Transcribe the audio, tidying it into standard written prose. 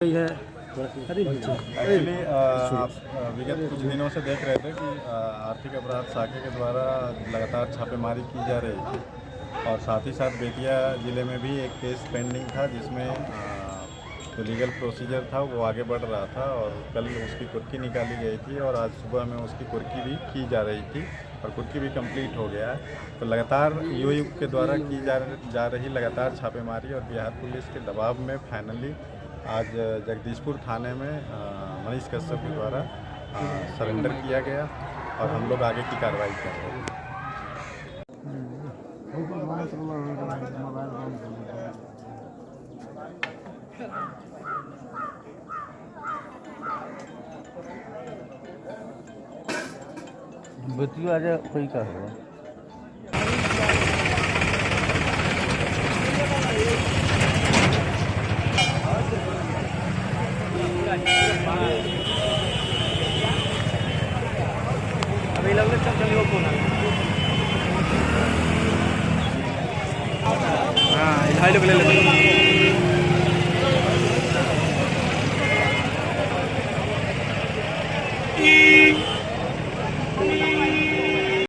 है। एक्चुअली आप विगत कुछ दिनों से देख रहे थे कि आर्थिक अपराध शाखा के द्वारा लगातार छापेमारी की जा रही थी और साथ ही साथ बेतिया ज़िले में भी एक केस पेंडिंग था जिसमें जो लीगल प्रोसीजर था वो आगे बढ़ रहा था और कल उसकी कुर्की निकाली गई थी और आज सुबह में उसकी कुर्की भी की जा रही थी और कुर्की भी कंप्लीट हो गया है। तो लगातार ईओयू के द्वारा की जा रही लगातार छापेमारी और बिहार पुलिस के दबाव में फाइनली आज जगदीशपुर थाने में मनीष कश्यप के द्वारा सरेंडर किया गया और हम लोग आगे की कार्रवाई कर रहे हैं। बतिया आज कोई का होगा अभी लगले चलियो कोना हां इलाही लोग ले ले